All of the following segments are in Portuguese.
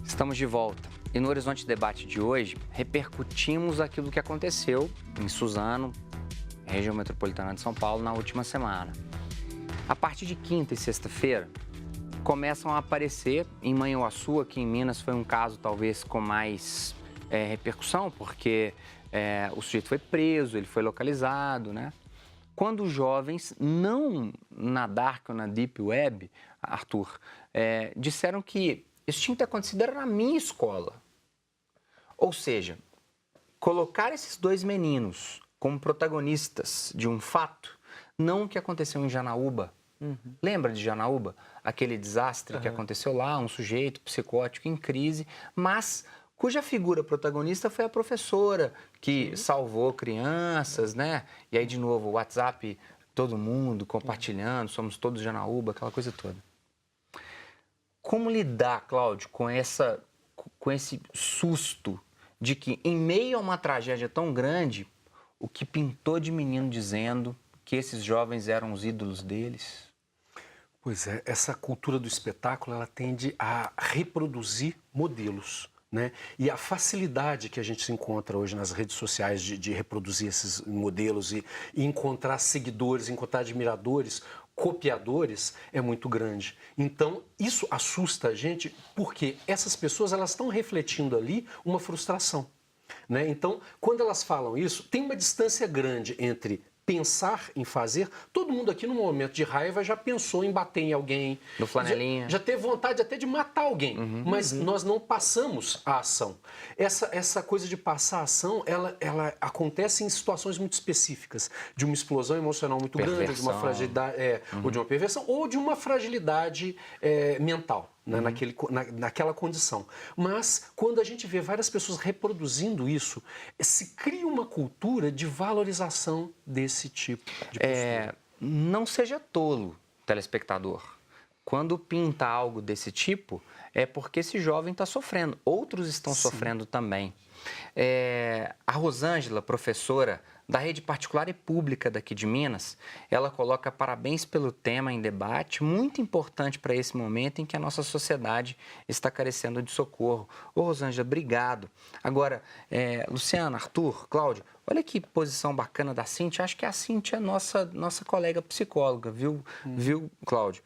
Estamos de volta e no Horizonte Debate de hoje repercutimos aquilo que aconteceu em Suzano, região metropolitana de São Paulo, na última semana. A partir de quinta e sexta-feira começam a aparecer em Manhuaçu, aqui em Minas foi um caso talvez com mais repercussão, porque o sujeito foi preso, ele foi localizado, né? Quando os jovens, não na Dark ou na Deep Web, Arthur, disseram que isso tinha que ter acontecido era na minha escola. Ou seja, colocar esses dois meninos como protagonistas de um fato, não o que aconteceu em Janaúba. Lembra de Janaúba? Aquele desastre que aconteceu lá, um sujeito psicótico em crise, mas cuja figura protagonista foi a professora que salvou crianças, né? E aí, de novo, o WhatsApp, todo mundo compartilhando, somos todos Janaúba, aquela coisa toda. Como lidar, Cláudio, com esse susto de que, em meio a uma tragédia tão grande, o que pintou de menino dizendo que esses jovens eram os ídolos deles? Pois é, essa cultura do espetáculo, ela tende a reproduzir modelos, né? E a facilidade que a gente se encontra hoje nas redes sociais de reproduzir esses modelos e encontrar seguidores, encontrar admiradores, copiadores, é muito grande. Então, isso assusta a gente porque essas pessoas elas estão refletindo ali uma frustração, né? Então, quando elas falam isso, tem uma distância grande entre pensar em fazer. Todo mundo aqui, num momento de raiva, já pensou em bater em alguém. No flanelinha. Já teve vontade até de matar alguém. Mas nós não passamos a ação. Essa coisa de passar a ação, ela acontece em situações muito específicas. De uma explosão emocional muito grande, de uma fragilidade, ou de uma perversão, ou de uma fragilidade mental. Né, naquela condição. Mas, quando a gente vê várias pessoas reproduzindo isso, se cria uma cultura de valorização desse tipo de postura. Não seja tolo, telespectador. Quando pinta algo desse tipo, é porque esse jovem está sofrendo. Outros estão sofrendo também. A Rosângela, professora da rede particular e pública daqui de Minas, ela coloca parabéns pelo tema em debate, muito importante para esse momento em que a nossa sociedade está carecendo de socorro. Ô, Rosângela, obrigado. Agora, Luciana, Arthur, Cláudio, olha que posição bacana da Cíntia. Acho que a Cíntia é nossa colega psicóloga, viu, Cláudio?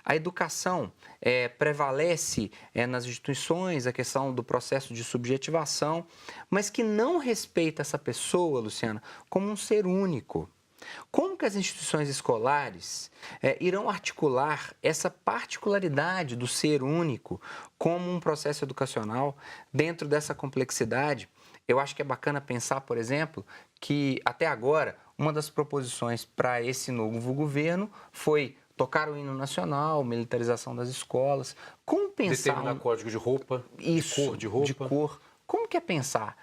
A educação prevalece nas instituições, a questão do processo de subjetivação, mas que não respeita essa pessoa, Luciana, como um ser único. Como que as instituições escolares irão articular essa particularidade do ser único como um processo educacional dentro dessa complexidade? Eu acho que é bacana pensar, por exemplo, que até agora uma das proposições para esse novo governo foi tocar o hino nacional, militarização das escolas. Como pensar... Determinar código de roupa, isso, de cor de roupa. De cor. Como que é pensar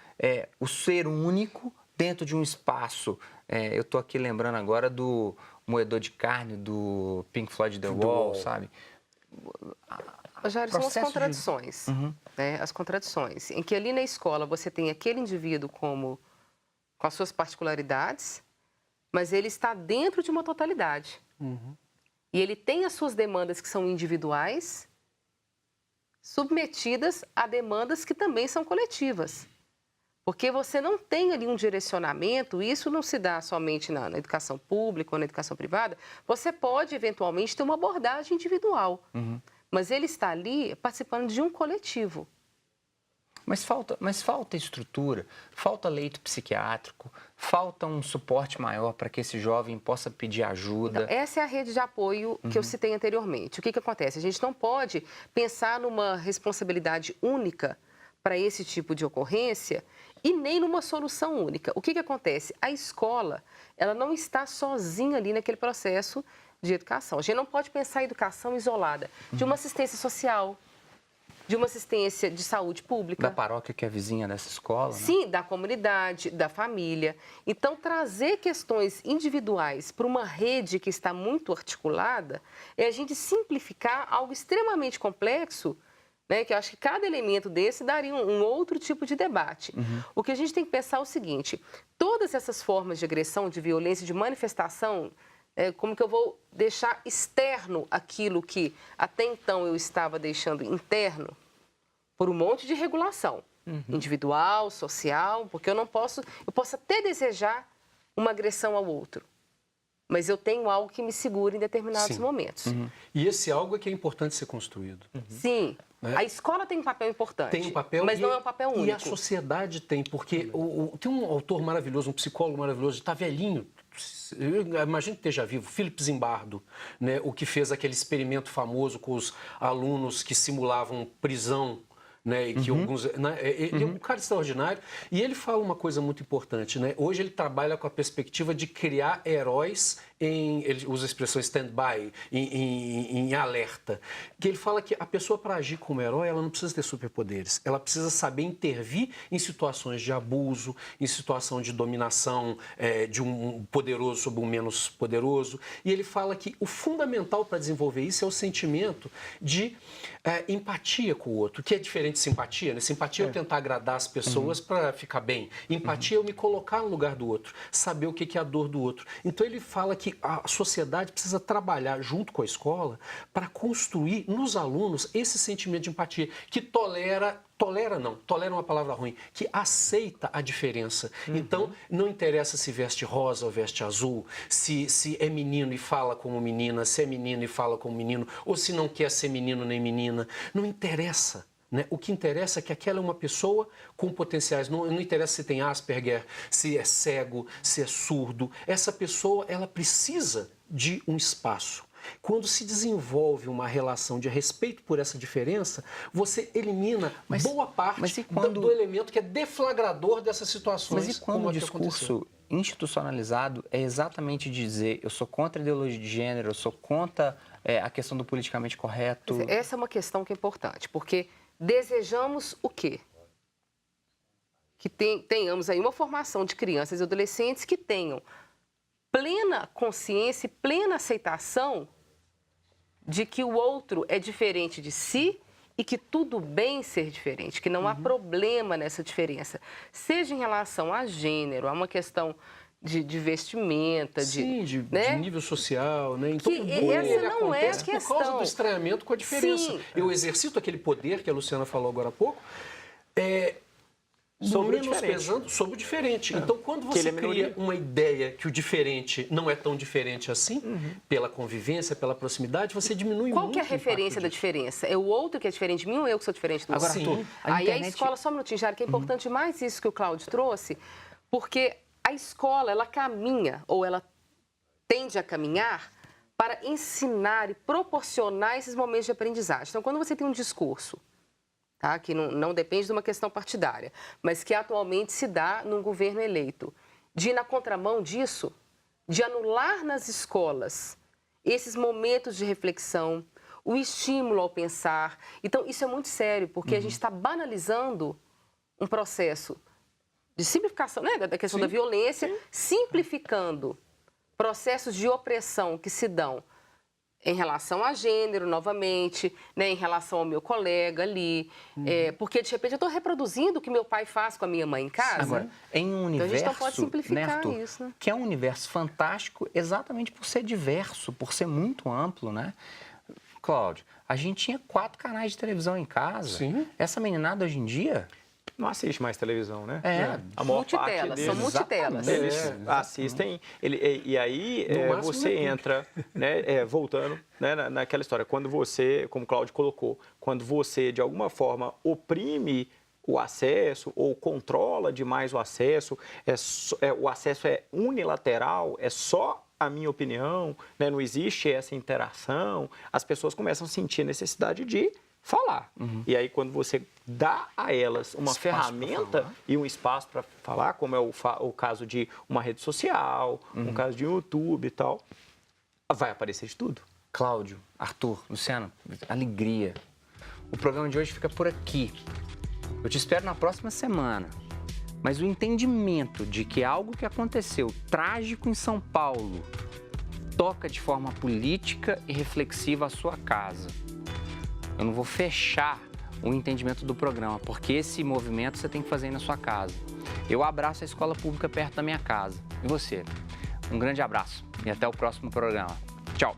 o ser único dentro de um espaço? Eu estou aqui lembrando agora do moedor de carne do Pink Floyd The Wall, sabe? Jair, são as contradições, né? As contradições. Em que ali na escola você tem aquele indivíduo com as suas particularidades, mas ele está dentro de uma totalidade. E ele tem as suas demandas que são individuais, submetidas a demandas que também são coletivas. Porque você não tem ali um direcionamento, isso não se dá somente na educação pública ou na educação privada, você pode eventualmente ter uma abordagem individual, mas ele está ali participando de um coletivo. Mas falta estrutura, falta leito psiquiátrico, falta um suporte maior para que esse jovem possa pedir ajuda. Então, essa é a rede de apoio que eu citei anteriormente. O que acontece? A gente não pode pensar numa responsabilidade única para esse tipo de ocorrência e nem numa solução única. O que acontece? A escola, ela não está sozinha ali naquele processo de educação. A gente não pode pensar a educação isolada de uma assistência social, de uma assistência de saúde pública. Da paróquia que é vizinha dessa escola, né? Sim, da comunidade, da família. Então, trazer questões individuais para uma rede que está muito articulada é a gente simplificar algo extremamente complexo, né, que eu acho que cada elemento desse daria um outro tipo de debate. O que a gente tem que pensar é o seguinte: todas essas formas de agressão, de violência, de manifestação como que eu vou deixar externo aquilo que até então eu estava deixando interno por um monte de regulação individual, social, porque eu posso até desejar uma agressão ao outro, mas eu tenho algo que me segura em determinados momentos. E esse algo é que é importante ser construído. Sim. Né? A escola tem um papel importante, Tem um papel, mas não é um papel único. E a sociedade tem, porque tem um autor maravilhoso, um psicólogo maravilhoso, está velhinho, eu imagino que esteja vivo, Philip Zimbardo, né, o que fez aquele experimento famoso com os alunos que simulavam prisão, né, e que alguns, né, ele é um cara extraordinário, e ele fala uma coisa muito importante, né? Hoje ele trabalha com a perspectiva de criar heróis ele usa a expressão stand-by, em alerta, que ele fala que a pessoa, para agir como herói, ela não precisa ter superpoderes, ela precisa saber intervir em situações de abuso, em situação de dominação de um poderoso sobre um menos poderoso, e ele fala que o fundamental para desenvolver isso é o sentimento de empatia com o outro, que é diferente de simpatia, né? Simpatia é eu tentar agradar as pessoas para ficar bem, empatia é eu me colocar no lugar do outro, saber o que é a dor do outro. Então ele fala que a sociedade precisa trabalhar junto com a escola para construir nos alunos esse sentimento de empatia, que tolera é uma palavra ruim, que aceita a diferença. Então, não interessa se veste rosa ou veste azul, se é menino e fala como menina, se é menino e fala como menino, ou se não quer ser menino nem menina, não interessa. Né? O que interessa é que aquela é uma pessoa com potenciais, não interessa se tem Asperger, se é cego, se é surdo. Essa pessoa, ela precisa de um espaço. Quando se desenvolve uma relação de respeito por essa diferença, você elimina boa parte do elemento que é deflagrador dessas situações. Mas e quando o discurso institucionalizado é exatamente dizer eu sou contra a ideologia de gênero, eu sou contra a questão do politicamente correto? Essa é uma questão que é importante, porque desejamos o quê? Que tenhamos aí uma formação de crianças e adolescentes que tenham plena consciência e plena aceitação de que o outro é diferente de si e que tudo bem ser diferente, que não há problema nessa diferença. Seja em relação a gênero, a uma questão de vestimenta, de nível social, né? Então, essa não é a questão. Por causa do estranhamento com a diferença. Sim. Eu exercito aquele poder que a Luciana falou agora há pouco, menosprezando sobre o diferente. Então, quando você cria uma ideia que o diferente não é tão diferente assim, pela convivência, pela proximidade, você diminui muito. Qual que é a referência da diferença? É o outro que é diferente de mim ou eu que sou diferente do outro? Agora, Arthur, Aí a escola, só um minutinho, Jara, que é importante demais isso que o Cláudio trouxe, porque a escola, ela caminha, ou ela tende a caminhar para ensinar e proporcionar esses momentos de aprendizagem. Então, quando você tem um discurso, tá, que não depende de uma questão partidária, mas que atualmente se dá num governo eleito, de ir na contramão disso, de anular nas escolas esses momentos de reflexão, o estímulo ao pensar. Então, isso é muito sério, porque a gente está banalizando um processo de simplificação, né, da questão da violência, simplificando processos de opressão que se dão em relação a gênero, novamente, né, em relação ao meu colega ali, porque de repente eu estou reproduzindo o que meu pai faz com a minha mãe em casa. Agora, em um universo, então, a gente não pode simplificar, né, Arthur, isso, né? Que é um universo fantástico exatamente por ser diverso, por ser muito amplo, né? Cláudio, a gente tinha 4 canais de televisão em casa. Sim. Essa meninada hoje em dia não assiste mais televisão, né? A maior multitelas, parte deles, são multitelas. Eles assistem, e aí você entra, né, voltando, né, naquela história, quando você, como o Cláudio colocou, quando você, de alguma forma, oprime o acesso ou controla demais o acesso, o acesso é unilateral, é só a minha opinião, né, não existe essa interação, as pessoas começam a sentir a necessidade de falar. E aí, quando você dá a elas uma ferramenta e um espaço para falar, como é o caso de uma rede social, um caso de YouTube e tal, vai aparecer de tudo. Cláudio, Arthur, Luciano, alegria. O programa de hoje fica por aqui. Eu te espero na próxima semana. Mas o entendimento de que algo que aconteceu trágico em São Paulo toca de forma política e reflexiva a sua casa. Eu não vou fechar o entendimento do programa, porque esse movimento você tem que fazer aí na sua casa. Eu abraço a escola pública perto da minha casa. E você? Um grande abraço e até o próximo programa. Tchau!